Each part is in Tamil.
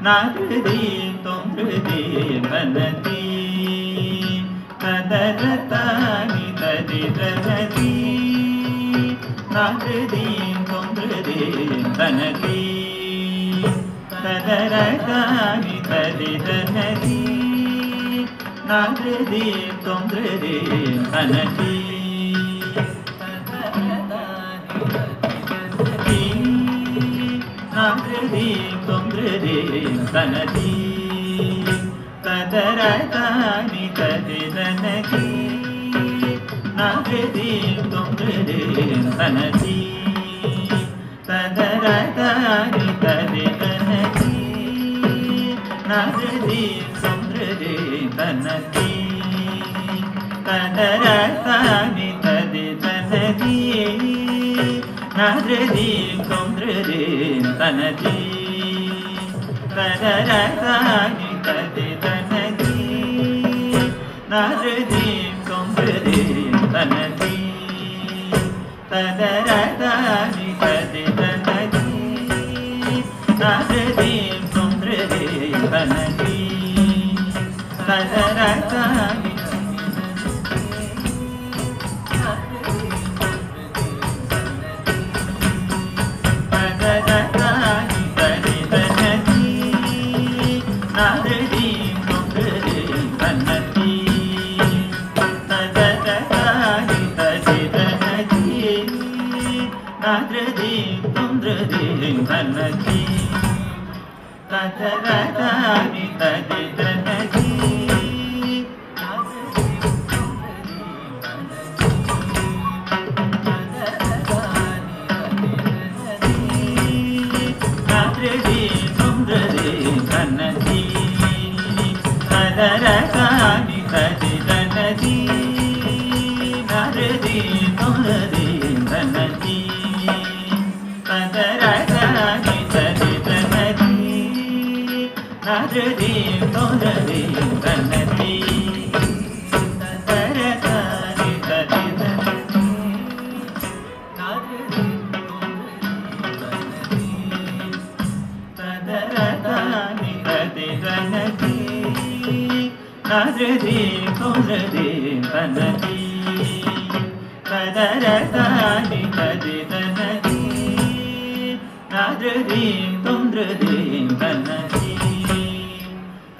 நாதிரி தொங்குதி வனதி ததரதானி ததிதனதி நாதிரி தொங்குதி வனதி ததரதானி ததிதனதி நாதிரி தொங்குதி வனதி நாதிரி தொங்குதி வனதி ததரதானி ததிதனதி நாதிரி தொங்குதி வனதி ததரதானி ததிதனதி நாதிரி தொங்குதி வனதி ததரதானி ததிதனதி நாதிரி தொங்குதி வனதி ததரதானி ததிதனதி நாதிரி தொங்குதி வனதி ததரதானி ததிதனதி நாதிரி தொங்குதி வனதி ததரதானி நாதிரி தொங்குதி வனதி ததரதானி ததிதனதி நாதிரி தொங்குதி வனதி ததரதானி ததிதனதி நாதிரி தொங்குதி வனதி ததரதானி ததிதனதி நாதிரி தொங்குதி வனதி ததரதானி ததிதனதி நாதிரி தொங்குதி வனதி ததரதானி ததிதனதி ததரதானி ததிதனதி நாதிரி தொங்குதி வனதி ததரதானி ததிதனதி நாதிரி தொங்குதி வனதி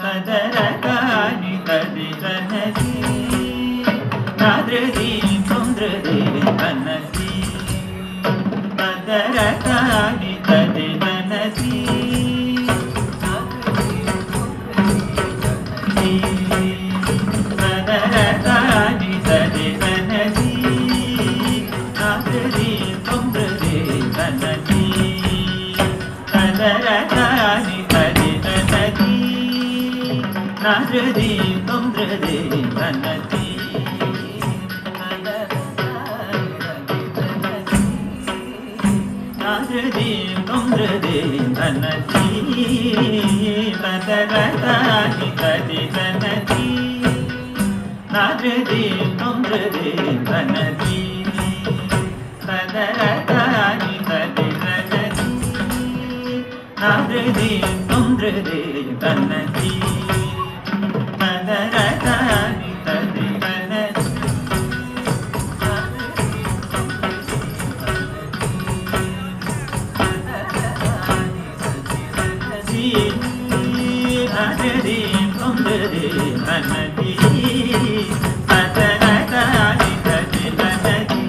ததரதானி ததிதனதி நாதிரி தொங்குதி வனதி ததரதானி ததிதனதி ததரதானி ததிதனதி நாதிரி தொங்குதி வனதி ததரதானி ததிதனதி நாதிரி தொங்குதி வனதி நாதிரி தொங்குதி வனதி ததரதானி ததிதனதி நாதிரி தொங்குதி வனதி ததரதானி ததிதனதி நாதிரி தொங்குதி வனதி ததரதானி ததிதனதி நாதிரி தொங்குதி வனதி ததரதானி ததிதனதி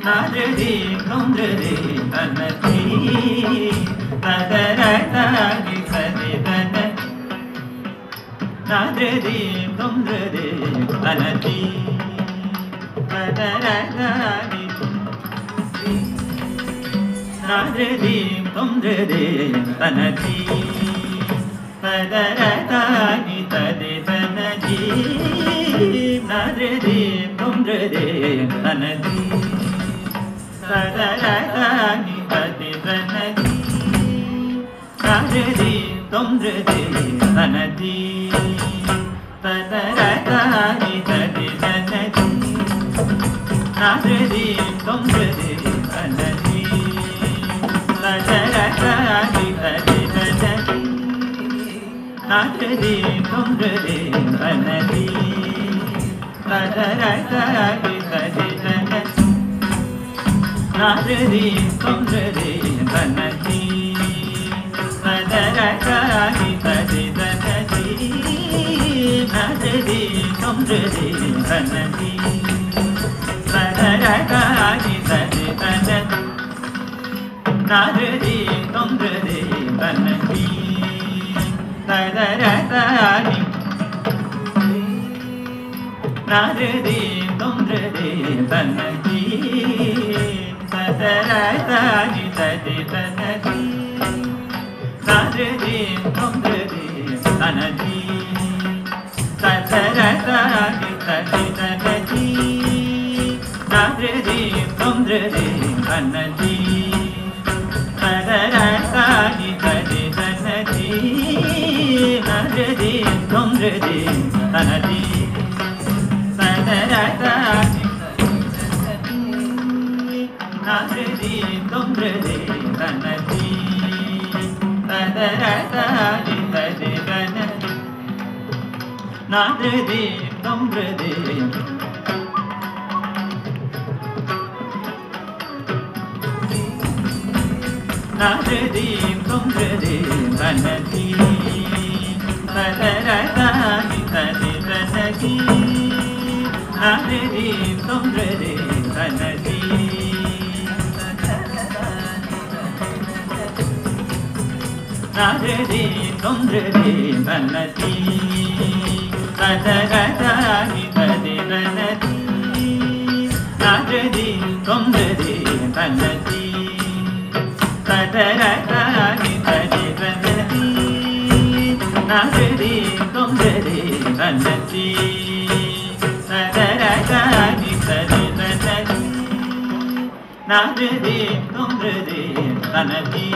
நாதிரி தொங்குதி வனதி ததரதானி ததிதனதி நாதிரி தொங்குதி வனதி ததரதானி நாதிரி தொங்குதி வனதி ததரதானி ததிதனதி நாதிரி தொங்குதி வனதி ததரதானி ததிதனதி நாதிரி தொங்குதி வனதி ததரதானி ததிதனதி நாதிரி தொங்குதி வனதி ததரதானி ததிதனதி நாதரி தொன்றதே தனதி ததரை தரி ததி தனதி நாதரி தொன்றதே தனதி ததரை தரி ததி தனதி நாதரி தொன்றதே தனதி ததரை தரி ததி தனதி நாதரி தொன்றதே தனதி ததரதரி நாதரி தொன்றதே தனதி ததரதரி ததி தனதி நாதரி தொன்றதே தனதி ததரதரி ததி தனதி நாதரி தொன்றதே தனதி ததரதரி ததி தனதி நாதரி தொன்றதே தனதி ததரதரி நாதரி தொன்றதே தனதி ததரதரி ததி தனதி நாதரி தொன்றதே நாதரி தொன்றதே தனதி ததரதரி ததி தனதி நாதரி தொன்றதே தனதி நாதரி தொன்றதே தனதி ததரதரி ததி தனதி நாதரி தொன்றதே தனதி ததரதரி ததி தனதி நாதரி தொன்றதே தனதி ததரதரி ததி தனதி நாதரி தொன்றதே தனதி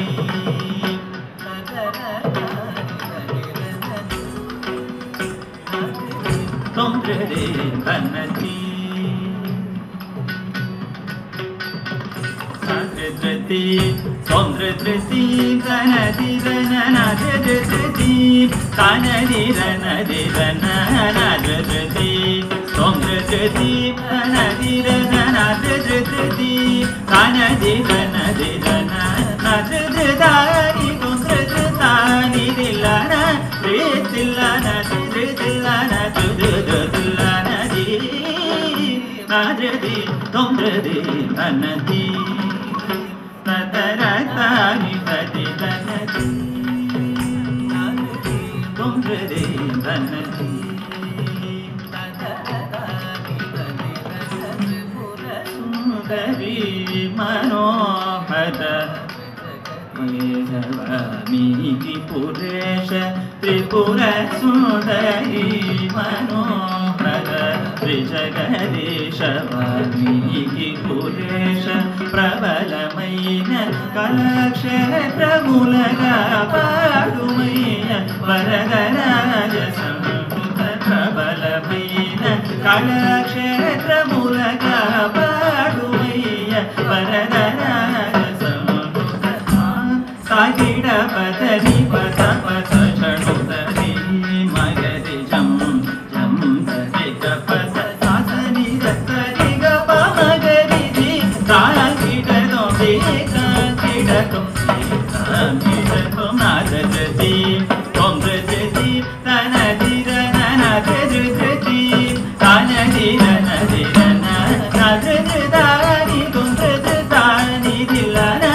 தொன்றதே தனதி நாதரி தொன்றதே தனதி நாதரி தனதி நாதரி நாதரி தொன்றதே தனதி நாதரி தனதி நாதரி நாதரி தாரி தொன்றதே தானி தில்லன தில்லன தில்லன தில்லன நாதரி தொன்றதே தனதி ததரதரி ததி தனதி தொன்றதே தனதி சுந்தரி மனோஹர த்ரிபுரேஷ த்ரிபுர சுந்தரி மனோஹர త్రిజగదీశ వాల్మీకి పురేశ ప్రబలమైన కళాక్షేత్రములగా పాడుమయ్య వరదరాజ సంస్కృత ప్రబలమైన కళాక్షేత్రములగా పాడుమయ్య వరదరాజ సంస్కృత సాగిడ పదని పద పద షణుతరి మగరి జం జం తరి గపద సాసని దత్తరి గప మగరి జి సాగిడ దోది సాగిడ తుమ్సి సాగిడ తుమాదజి తొందజి తనది రననజి తనది రనది రన నజి దాని తుందజి దాని దిలన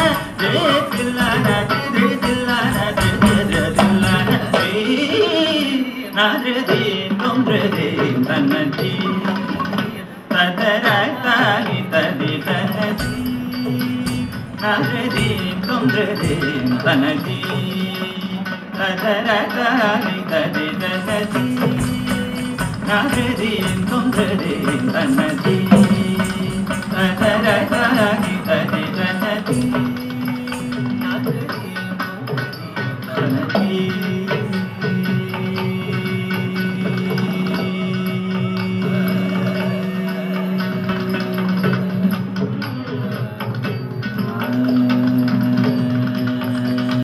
நாதரி தொன்றதே தனதி ததரதரி ததி தனதி நாதரி தொன்றதே தனதி ததரதரி ததி தனதி நாதரி தொன்றதே தனதி ததரதரி ததி தனதி நாதரி தொன்றதே தனதி